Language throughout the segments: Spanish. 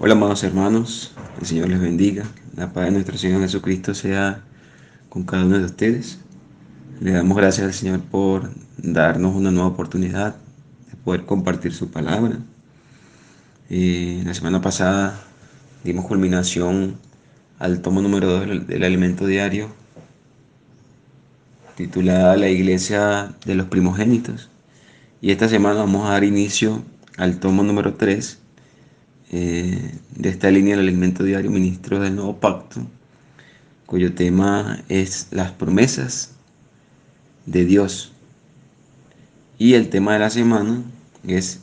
Hola, amados hermanos, el Señor les bendiga. La paz de nuestro Señor Jesucristo sea con cada uno de ustedes. Le damos gracias al Señor por darnos una nueva oportunidad de poder compartir su palabra. La semana pasada dimos culminación al tomo número 2 del alimento diario, titulada La Iglesia de los Primogénitos. Y esta semana vamos a dar inicio al tomo número 3 de esta línea del alimento diario, Ministros del Nuevo Pacto, cuyo tema es las promesas de Dios. Y el tema de la semana es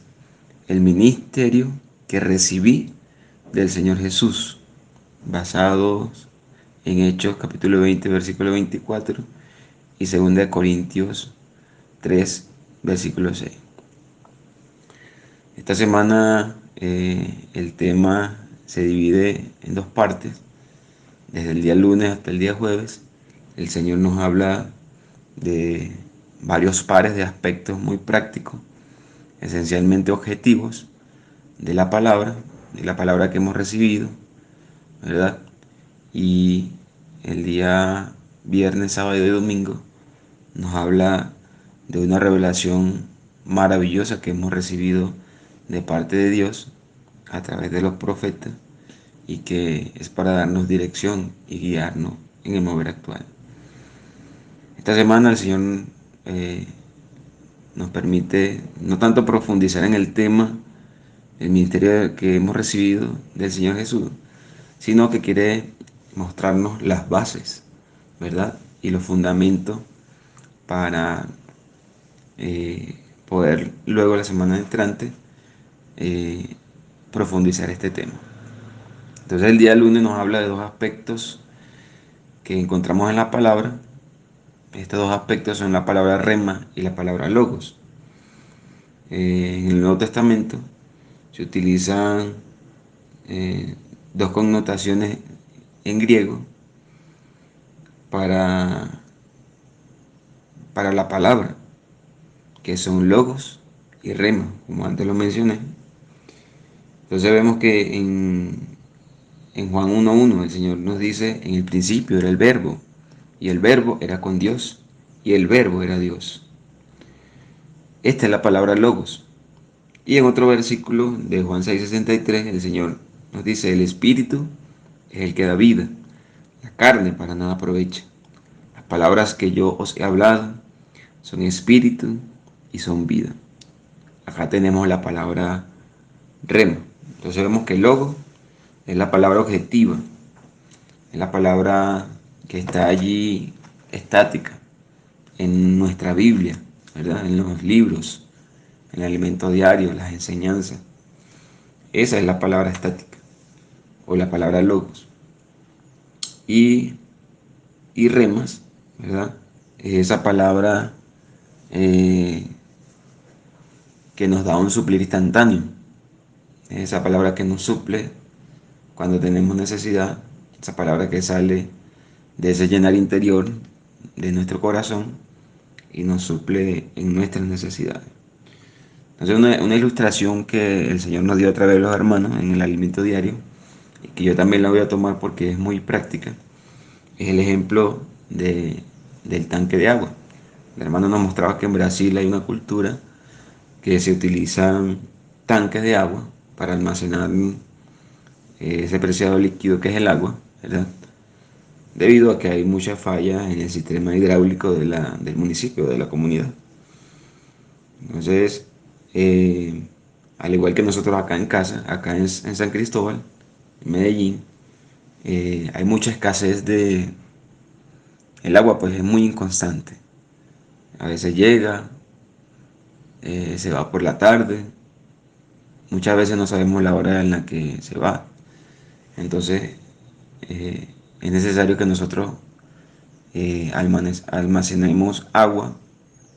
el ministerio que recibí del Señor Jesús, basados en Hechos capítulo 20, versículo 24 y 2 Corintios 3, versículo 6. Esta semana el tema se divide en dos partes. Desde el día lunes hasta el día jueves, el Señor nos habla de varios pares de aspectos muy prácticos, esencialmente objetivos de la palabra que hemos recibido, ¿verdad? Y el día viernes, sábado y domingo nos habla de una revelación maravillosa que hemos recibido de parte de Dios a través de los profetas y que es para darnos dirección y guiarnos en el mover actual. Esta semana el Señor eh, nos permite no tanto profundizar en el tema del ministerio que hemos recibido del Señor Jesús, sino que quiere mostrarnos las bases, ¿verdad? Y los fundamentos para poder luego la semana entrante eh, profundizar este tema. Entonces el día lunes nos habla de dos aspectos que encontramos en la palabra. Estos dos aspectos son la palabra rema y la palabra logos. En el Nuevo Testamento se utilizan eh, dos connotaciones en griego para, para la palabra, que son logos y rema, como antes lo mencioné. Entonces vemos que en Juan 1.1 el Señor nos dice, en el principio era el verbo, y el verbo era con Dios, y el verbo era Dios. Esta es la palabra logos. Y en otro versículo de Juan 6.63 el Señor nos dice, el Espíritu es el que da vida, la carne para nada aprovecha. Las palabras que yo os he hablado son espíritu y son vida. Acá tenemos la palabra rema. Entonces vemos que el logo es la palabra objetiva, es la palabra que está allí estática en nuestra Biblia, ¿verdad? En los libros, en el alimento diario, las enseñanzas. Esa es la palabra estática o la palabra logos. Y, y remas, ¿verdad? Es esa palabra eh, que nos da un suplir instantáneo. Es esa palabra que nos suple cuando tenemos necesidad, esa palabra que sale de ese llenar interior de nuestro corazón y nos suple en nuestras necesidades. Entonces una ilustración que el Señor nos dio a través de los hermanos en el alimento diario, y que yo también la voy a tomar porque es muy práctica, es el ejemplo del tanque de agua. El hermano nos mostraba que en Brasil hay una cultura que se utilizan tanques de agua para almacenar ese preciado líquido que es el agua, ¿verdad? Debido a que hay muchas fallas en el sistema hidráulico del municipio, de la comunidad. Entonces, al igual que nosotros acá en casa, acá en San Cristóbal, en Medellín, hay mucha escasez de... El agua pues es muy inconstante. A veces llega, se va por la tarde, muchas veces no sabemos la hora en la que se va. Entonces, es necesario que nosotros almacenemos agua.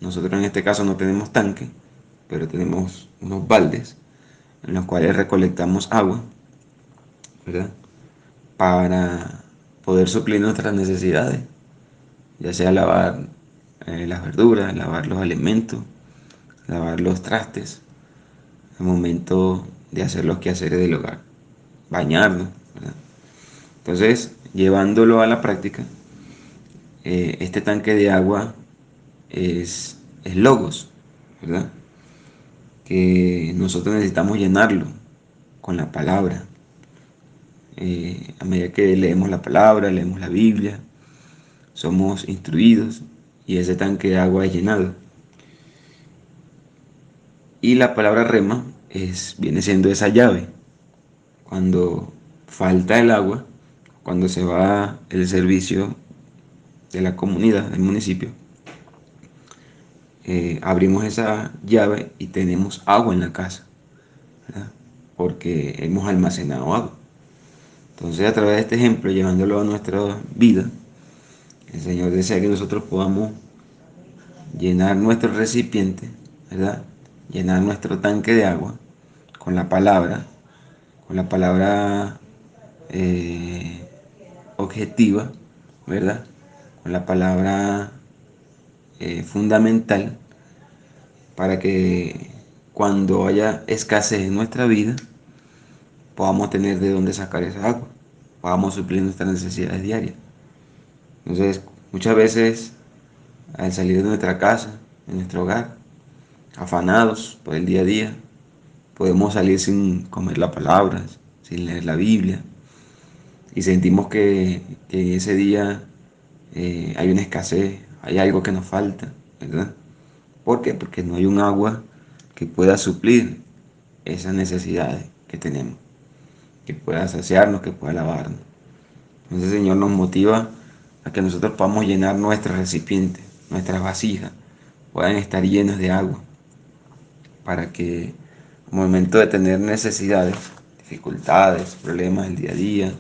Nosotros en este caso no tenemos tanque, pero tenemos unos baldes en los cuales recolectamos agua, ¿verdad? Para poder suplir nuestras necesidades, ya sea lavar las verduras, lavar los alimentos, lavar los trastes, al momento de hacer los quehaceres del hogar, bañarnos, ¿verdad? Entonces, llevándolo a la práctica, este tanque de agua es logos, ¿verdad? Que nosotros necesitamos llenarlo con la palabra. A medida que leemos la palabra, leemos la Biblia, somos instruidos y ese tanque de agua es llenado. Y la palabra rema viene siendo esa llave. Cuando falta el agua, cuando se va el servicio de la comunidad, del municipio, abrimos esa llave y tenemos agua en la casa, ¿verdad? Porque hemos almacenado agua. Entonces, a través de este ejemplo, llevándolo a nuestra vida, el Señor desea que nosotros podamos llenar nuestro recipiente, ¿verdad? Llenar nuestro tanque de agua con con la palabra eh, objetiva, ¿verdad? Con la palabra fundamental para que cuando haya escasez en nuestra vida podamos tener de dónde sacar esa agua, podamos suplir nuestras necesidades diarias. Entonces, muchas veces al salir de nuestra casa, de nuestro hogar, afanados por el día a día, podemos salir sin comer la palabra, sin leer la Biblia, y sentimos que ese día hay una escasez, hay algo que nos falta, ¿verdad? ¿Por qué? Porque no hay un agua que pueda suplir esas necesidades que tenemos, que pueda saciarnos, que pueda lavarnos. Entonces el Señor nos motiva a que nosotros podamos llenar nuestros recipientes, nuestras vasijas, puedan estar llenas de agua, para que al momento de tener necesidades, dificultades, problemas del día a día,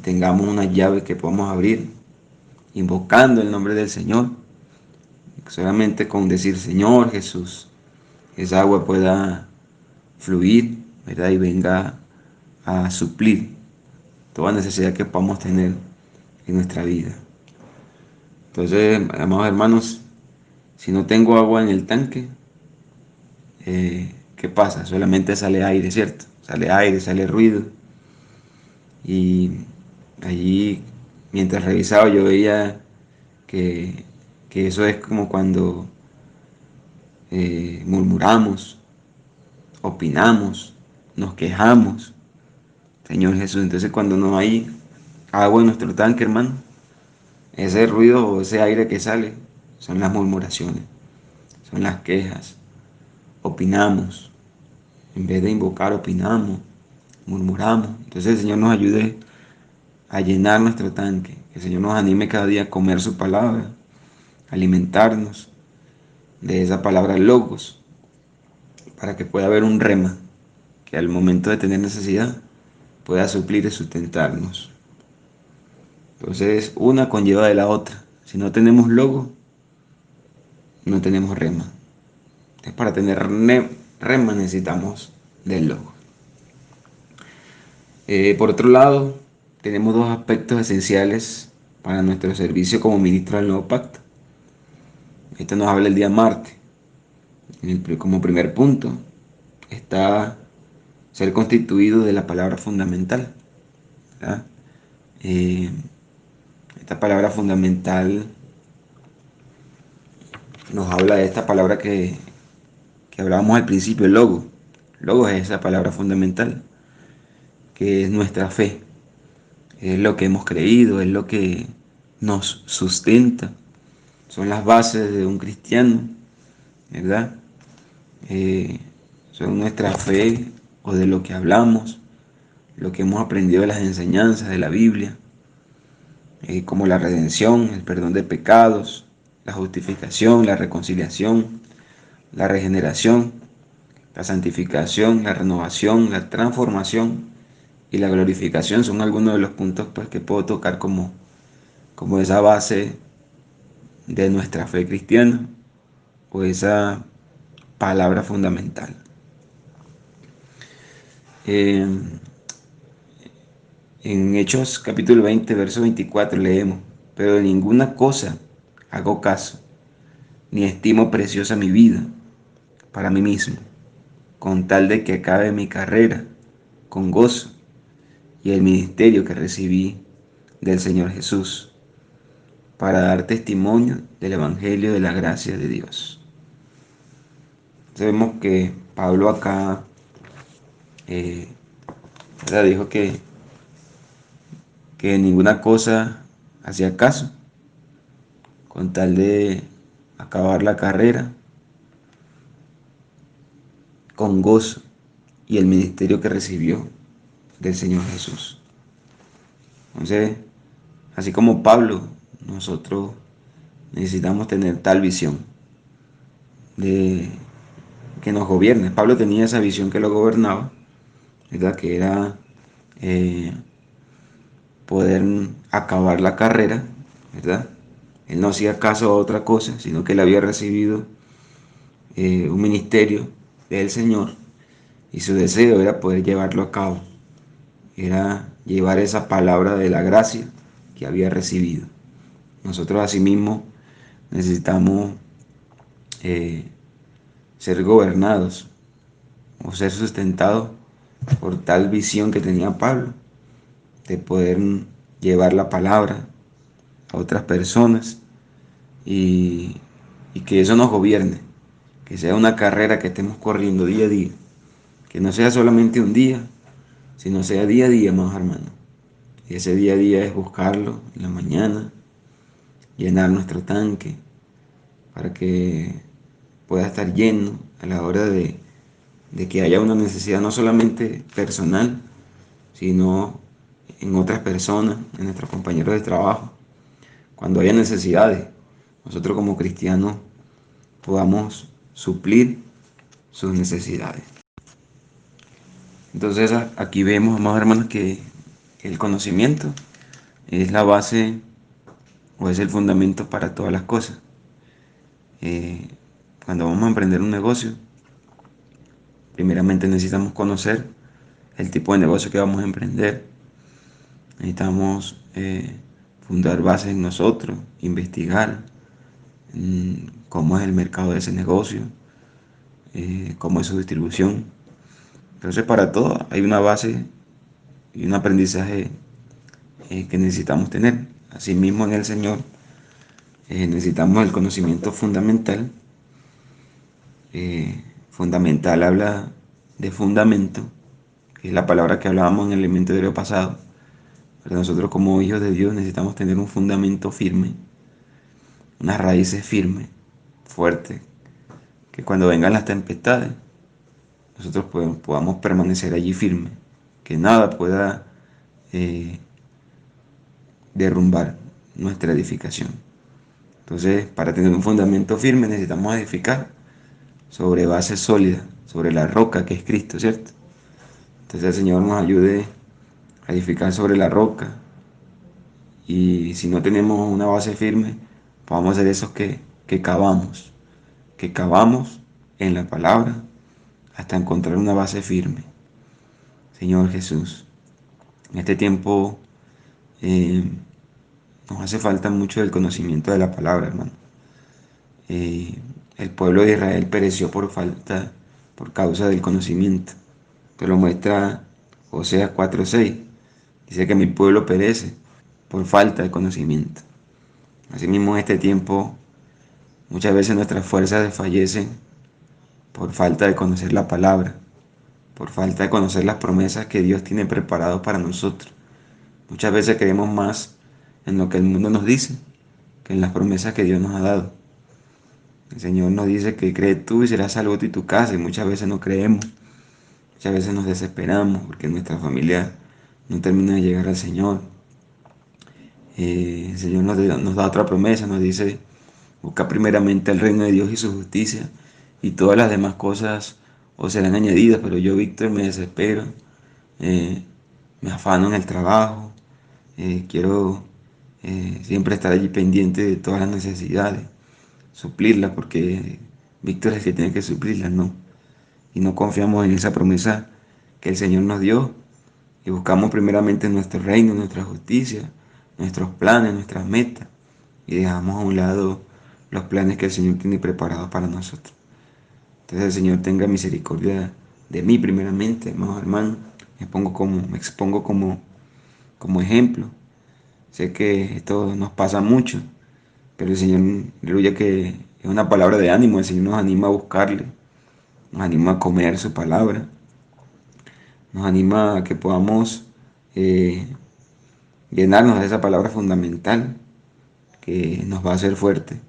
tengamos una llave que podamos abrir, invocando el nombre del Señor, solamente con decir Señor Jesús, esa agua pueda fluir, ¿verdad? Y venga a suplir toda necesidad que podamos tener en nuestra vida. Entonces, amados hermanos, si no tengo agua en el tanque, ¿qué pasa? Solamente sale aire, ¿cierto? Sale aire, sale ruido. Y allí, mientras revisaba, yo veía que, que eso es como cuando murmuramos, opinamos, nos quejamos. Señor Jesús, entonces cuando no hay agua en nuestro tanque, hermano, ese ruido o ese aire que sale son las murmuraciones, son las quejas. Opinamos, en vez de invocar, opinamos, murmuramos. Entonces el Señor nos ayude a llenar nuestro tanque, que el Señor nos anime cada día a comer su palabra, alimentarnos de esa palabra logos, para que pueda haber un rema, que al momento de tener necesidad pueda suplir y sustentarnos. Entonces, una conlleva de la otra. Si no tenemos logo, no tenemos rema. Entonces, para tener rema necesitamos del logo. Por otro lado, tenemos dos aspectos esenciales para nuestro servicio como ministro del nuevo pacto. Esto nos habla el día martes. Como primer punto está ser constituido de la palabra fundamental, ¿verdad? Eh, Esta palabra fundamental nos habla de esta palabra que hablábamos al principio, el logo. Logo es esa palabra fundamental, que es nuestra fe. Es lo que hemos creído, es lo que nos sustenta. Son las bases de un cristiano, ¿verdad? Eh, Son nuestra fe o de lo que hablamos, lo que hemos aprendido de las enseñanzas de la Biblia, como la redención, el perdón de pecados, la justificación, la reconciliación, la regeneración, la santificación, la renovación, la transformación y la glorificación. Son algunos de los puntos pues, que puedo tocar como esa base de nuestra fe cristiana o esa palabra fundamental. Eh, en Hechos capítulo 20, verso 24 leemos, pero de ninguna cosa hago caso, ni estimo preciosa mi vida para mí mismo, con tal de que acabe mi carrera con gozo y el ministerio que recibí del Señor Jesús para dar testimonio del Evangelio de la gracia de Dios. Sabemos que Pablo acá eh, dijo que ninguna cosa hacía caso con tal de acabar la carrera con gozo y el ministerio que recibió del Señor Jesús. Entonces, así como Pablo, nosotros necesitamos tener tal visión de que nos gobierne. Pablo tenía esa visión que lo gobernaba, ¿verdad? Que era eh, poder acabar la carrera, ¿verdad? Él no hacía caso a otra cosa, sino que él había recibido un ministerio del Señor y su deseo era poder llevarlo a cabo, era llevar esa palabra de la gracia que había recibido. Nosotros asimismo necesitamos eh, ser gobernados o ser sustentados por tal visión que tenía Pablo, de poder llevar la palabra a otras personas y, y que eso nos gobierne, que sea una carrera que estemos corriendo día a día, que no sea solamente un día, sino sea día a día, más hermano. Y ese día a día es buscarlo en la mañana, llenar nuestro tanque para que pueda estar lleno a la hora de que haya una necesidad no solamente personal, sino en otras personas, en nuestros compañeros de trabajo, cuando haya necesidades, nosotros como cristianos podamos suplir sus necesidades. Entonces aquí vemos, amados hermanos, que el conocimiento es la base o es el fundamento para todas las cosas. Eh, Cuando vamos a emprender un negocio, primeramente necesitamos conocer el tipo de negocio que vamos a emprender. Necesitamos fundar bases en nosotros, investigar cómo es el mercado de ese negocio, cómo es su distribución. Entonces para todo hay una base y un aprendizaje que necesitamos tener. Asimismo en el Señor necesitamos el conocimiento fundamental. Fundamental habla de fundamento, que es la palabra que hablábamos en el elemento de lo pasado. Pero nosotros como hijos de Dios necesitamos tener un fundamento firme, unas raíces firmes, fuertes, que cuando vengan las tempestades, nosotros podamos permanecer allí firmes, que nada pueda eh, derrumbar nuestra edificación. Entonces, para tener un fundamento firme necesitamos edificar sobre base sólida, sobre la roca que es Cristo, ¿cierto? Entonces el Señor nos ayude a edificar sobre la roca y si no tenemos una base firme, podamos ser esos que cavamos en la palabra hasta encontrar una base firme. Señor Jesús, en este tiempo eh, nos hace falta mucho el conocimiento de la palabra, hermano. Eh, el pueblo de Israel pereció por causa del conocimiento. Que lo muestra Oseas 4:6. Dice que mi pueblo perece por falta de conocimiento. Asimismo, en este tiempo, muchas veces nuestras fuerzas desfallecen por falta de conocer la palabra, por falta de conocer las promesas que Dios tiene preparadas para nosotros. Muchas veces creemos más en lo que el mundo nos dice que en las promesas que Dios nos ha dado. El Señor nos dice que cree tú y serás salvo tú y tu casa, y muchas veces no creemos. Muchas veces nos desesperamos porque nuestra familia no termina de llegar al Señor. El Señor nos da otra promesa, nos dice, busca primeramente el reino de Dios y su justicia y todas las demás cosas os serán añadidas, pero yo, Víctor, me desespero, eh, me afano en el trabajo, quiero siempre estar allí pendiente de todas las necesidades, suplirlas, porque Víctor es el que tiene que suplirlas, ¿no? Y no confiamos en esa promesa que el Señor nos dio y buscamos primeramente nuestro reino, nuestra justicia, nuestros planes, nuestras metas y dejamos a un lado los planes que el Señor tiene preparados para nosotros. Entonces el Señor tenga misericordia de mí primeramente, amados hermanos, me expongo como ejemplo. Sé que esto nos pasa mucho, pero el Señor, aleluya, que es una palabra de ánimo. El Señor nos anima a buscarle, nos anima a comer su palabra, nos anima a que podamos eh, llenarnos de esa palabra fundamental que nos va a hacer fuerte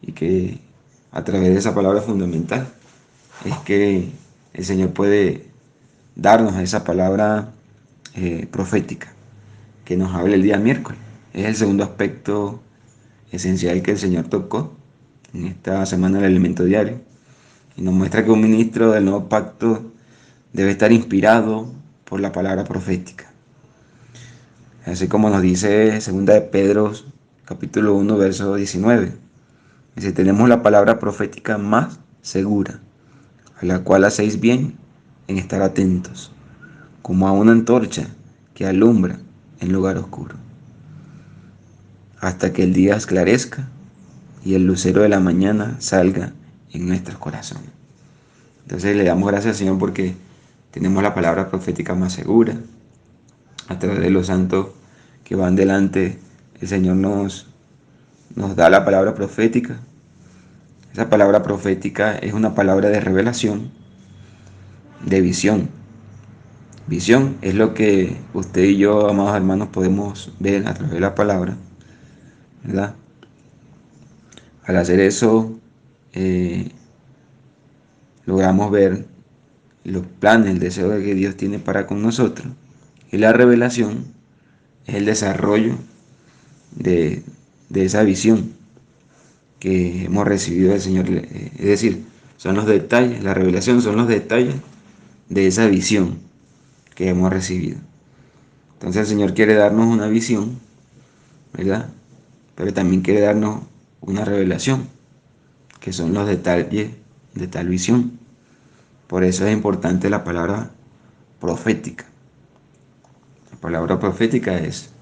y que a través de esa palabra fundamental es que el Señor puede darnos esa palabra profética que nos habla el día miércoles. Es el segundo aspecto esencial que el Señor tocó en esta semana del alimento diario y nos muestra que un ministro del nuevo pacto debe estar inspirado por la palabra profética. Así como nos dice 2 de Pedro capítulo 1 verso 19. Dice, tenemos la palabra profética más segura, a la cual hacéis bien en estar atentos, como a una antorcha que alumbra en lugar oscuro, hasta que el día esclarezca y el lucero de la mañana salga en nuestros corazones. Entonces le damos gracias al Señor porque tenemos la palabra profética más segura. A través de los santos que van delante, el Señor nos da la palabra profética. Esa palabra profética es una palabra de revelación, de visión. Visión es lo que usted y yo, amados hermanos, podemos ver a través de la palabra, ¿verdad? Al hacer eso, eh, logramos ver los planes, el deseo que Dios tiene para con nosotros. Y la revelación es el desarrollo de, de esa visión que hemos recibido del Señor. Es decir, son los detalles, la revelación son los detalles de esa visión que hemos recibido. Entonces el Señor quiere darnos una visión, ¿verdad? Pero también quiere darnos una revelación, que son los detalles de tal visión. Por eso es importante la palabra profética. La palabra profética es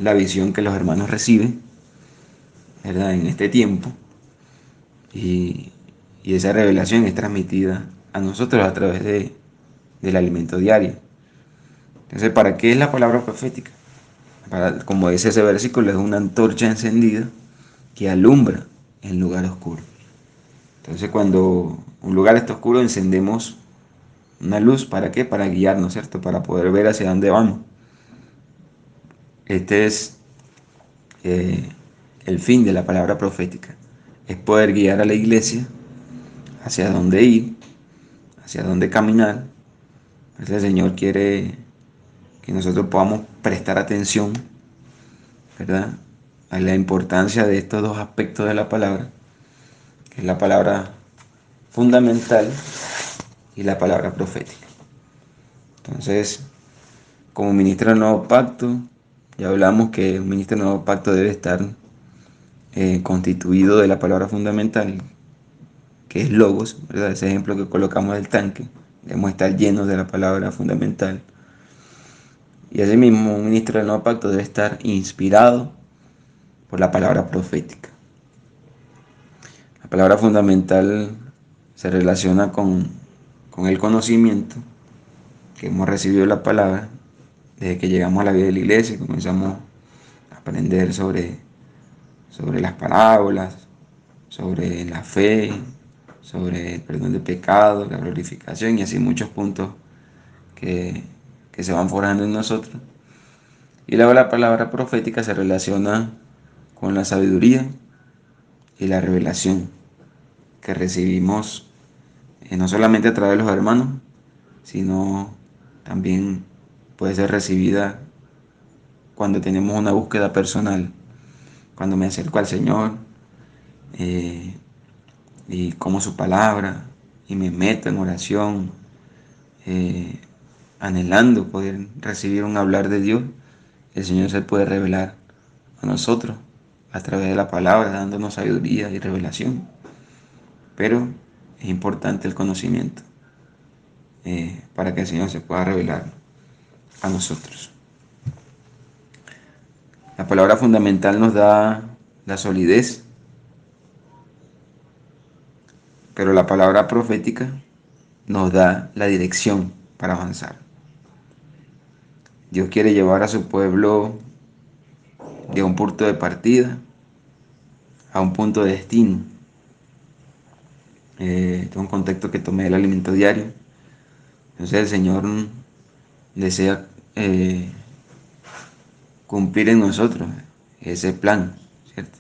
la visión que los hermanos reciben, ¿verdad? En este tiempo. Y, y esa revelación es transmitida a nosotros a través del alimento diario. Entonces, ¿para qué es la palabra profética? Como dice ese versículo, es una antorcha encendida que alumbra en lugar oscuro. Entonces, cuando un lugar está oscuro, encendemos una luz. ¿Para qué? Para guiarnos, ¿cierto? Para poder ver hacia dónde vamos. Este es eh, el fin de la palabra profética. Es poder guiar a la iglesia hacia dónde ir, hacia dónde caminar. Entonces, el Señor quiere que nosotros podamos prestar atención, ¿verdad? A la importancia de estos dos aspectos de la palabra, que es la palabra fundamental y la palabra profética. Entonces, como ministro del nuevo pacto, ya hablamos que un ministro del nuevo pacto debe estar constituido de la palabra fundamental, que es logos, ¿verdad? Ese ejemplo que colocamos del tanque, debemos estar llenos de la palabra fundamental. Y asimismo, un ministro del nuevo pacto debe estar inspirado por la palabra profética. La palabra fundamental se relaciona con el conocimiento que hemos recibido de la palabra desde que llegamos a la vida de la iglesia, comenzamos a aprender sobre las parábolas, sobre la fe, sobre el perdón de pecados, la glorificación y así muchos puntos que, que se van forjando en nosotros. Y luego la palabra profética se relaciona con la sabiduría y la revelación que recibimos no solamente a través de los hermanos, sino también puede ser recibida cuando tenemos una búsqueda personal, cuando me acerco al Señor eh, y como su palabra y me meto en oración, eh, anhelando poder recibir un hablar de Dios, el Señor se puede revelar a nosotros a través de la palabra, dándonos sabiduría y revelación. Pero es importante el conocimiento para que el Señor se pueda revelar a nosotros. La palabra fundamental nos da la solidez, pero la palabra profética nos da la dirección para avanzar. Dios quiere llevar a su pueblo de un punto de partida a un punto de destino. Este es un contexto que tomé del alimento diario. Entonces el Señor desea cumplir en nosotros ese plan, ¿cierto?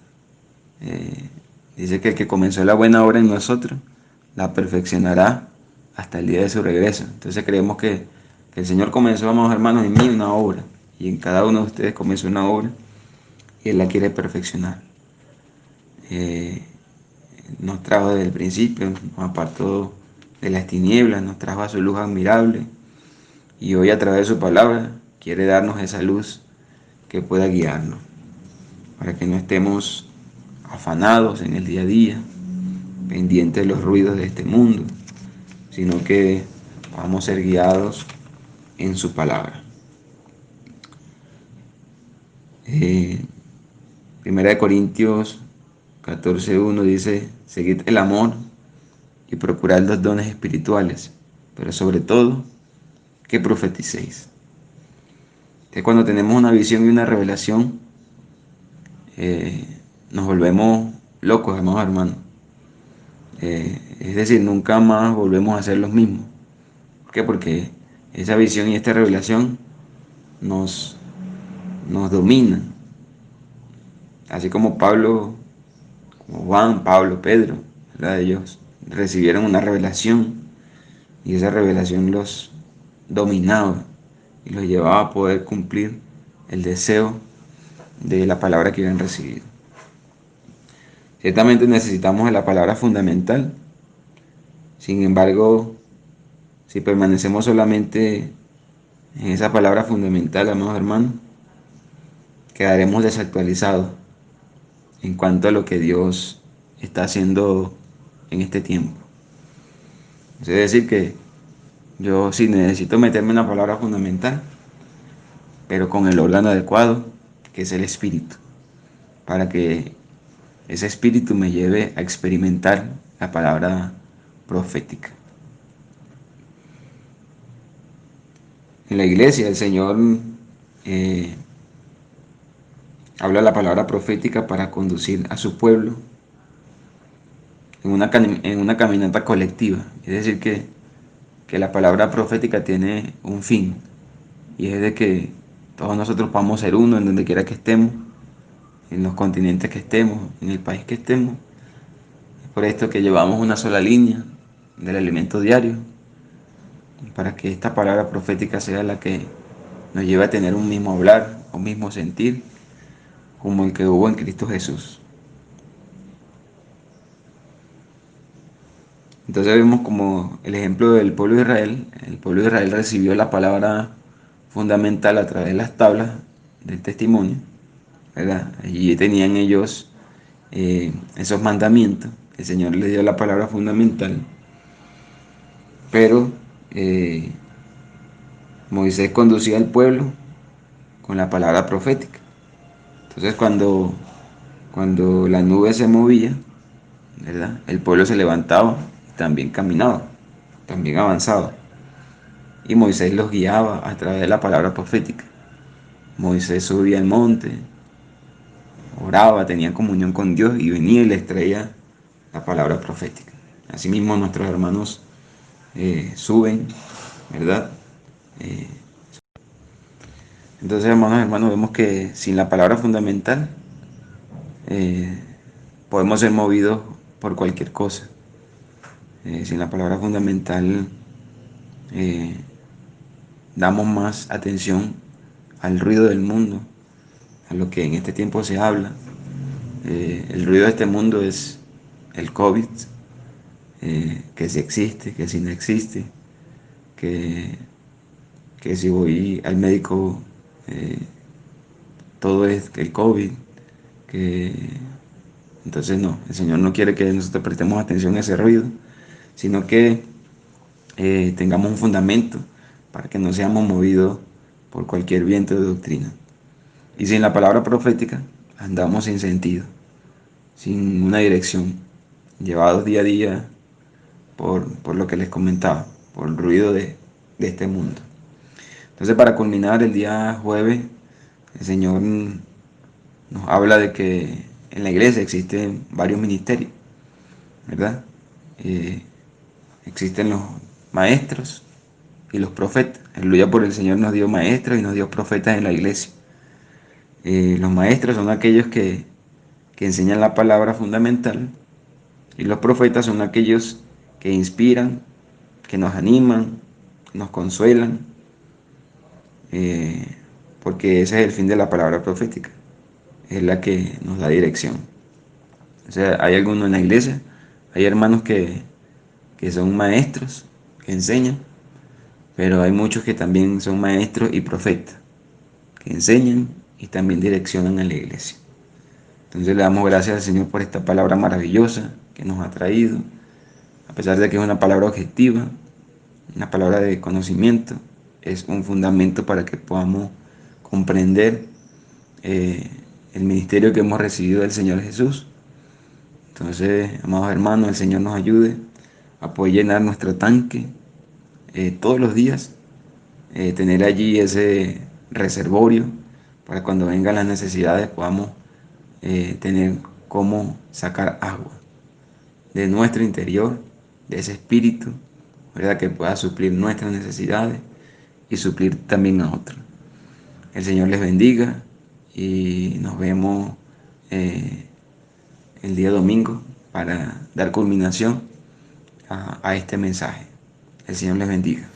Eh, Dice que el que comenzó la buena obra en nosotros la perfeccionará hasta el día de su regreso. Entonces creemos que el Señor comenzó, amados hermanos, en mí una obra, y en cada uno de ustedes comenzó una obra y Él la quiere perfeccionar. Eh, Nos trajo desde el principio, nos apartó de las tinieblas, nos trajo a su luz admirable, y hoy a través de su palabra quiere darnos esa luz que pueda guiarnos, para que no estemos afanados en el día a día, pendientes de los ruidos de este mundo, sino que vamos a ser guiados en su palabra. Eh, Primera de Corintios 14:1 dice: seguid el amor y procurad los dones espirituales, pero sobre todo que profeticéis. Que cuando tenemos una visión y una revelación, eh, nos volvemos locos, amados hermanos. Es decir, nunca más volvemos a ser los mismos. ¿Por qué? Porque esa visión y esta revelación nos, nos dominan. Así como Pablo, como Juan, Pablo, Pedro, ¿verdad? Ellos recibieron una revelación y esa revelación los dominaba y los llevaba a poder cumplir el deseo de la palabra que habían recibido. Ciertamente necesitamos de la palabra fundamental. Sin embargo, si permanecemos solamente en esa palabra fundamental, amados hermanos, quedaremos desactualizados en cuanto a lo que Dios está haciendo en este tiempo. Es decir, que yo sí necesito meterme en la palabra fundamental, pero con el órgano adecuado, que es el espíritu, para que ese espíritu me lleve a experimentar la palabra profética. En la iglesia el Señor eh, habla la palabra profética para conducir a su pueblo en una caminata colectiva. Es decir, que la palabra profética tiene un fin, y es de que todos nosotros podamos ser uno en donde quiera que estemos, en los continentes que estemos, en el país que estemos. Es por esto que llevamos una sola línea del alimento diario, para que esta palabra profética sea la que nos lleve a tener un mismo hablar, un mismo sentir, como el que hubo en Cristo Jesús. Entonces vemos como el ejemplo del pueblo de Israel. El pueblo de Israel recibió la palabra fundamental a través de las tablas del testimonio, ¿verdad? Allí tenían ellos esos mandamientos. El Señor les dio la palabra fundamental, pero Moisés conducía al pueblo con la palabra profética. Entonces cuando la nube se movía, ¿verdad? El pueblo se levantaba y también caminaba, también avanzaba. Y Moisés los guiaba a través de la palabra profética. Moisés subía al monte, oraba, tenía comunión con Dios y venía y les traía la palabra profética. Asimismo nuestros hermanos suben, ¿verdad? Eh, entonces, hermanos, vemos que sin la palabra fundamental eh, podemos ser movidos por cualquier cosa. Sin la palabra fundamental eh, damos más atención al ruido del mundo, a lo que en este tiempo se habla. El ruido de este mundo es el COVID, que si existe, que si no existe, que, que si voy al médico eh, todo es el COVID, que entonces no, el Señor no quiere que nosotros prestemos atención a ese ruido, sino que tengamos un fundamento para que no seamos movidos por cualquier viento de doctrina. Y sin la palabra profética andamos sin sentido, sin una dirección, llevados día a día por lo que les comentaba, por el ruido de este mundo. Entonces, para culminar el día jueves, el Señor nos habla de que en la iglesia existen varios ministerios, ¿verdad? Eh, Existen los maestros y los profetas. Aleluya, por el Señor nos dio maestros y nos dio profetas en la iglesia. Los maestros son aquellos que enseñan la palabra fundamental y los profetas son aquellos que inspiran, que nos animan, nos consuelan, eh, porque ese es el fin de la palabra profética, es la que nos da dirección. O sea, hay algunos en la iglesia, hay hermanos que son maestros, que enseñan, pero hay muchos que también son maestros y profetas, que enseñan y también direccionan a la iglesia. Entonces le damos gracias al Señor por esta palabra maravillosa que nos ha traído, a pesar de que es una palabra objetiva, una palabra de conocimiento, es un fundamento para que podamos comprender eh, el ministerio que hemos recibido del Señor Jesús. Entonces, amados hermanos, el Señor nos ayude a poder llenar nuestro tanque todos los días, tener allí ese reservorio para cuando vengan las necesidades podamos tener cómo sacar agua de nuestro interior, de ese espíritu, ¿verdad? Que pueda suplir nuestras necesidades y suplir también a otros. El Señor les bendiga y nos vemos eh, el día domingo para dar culminación a este mensaje. El Señor les bendiga.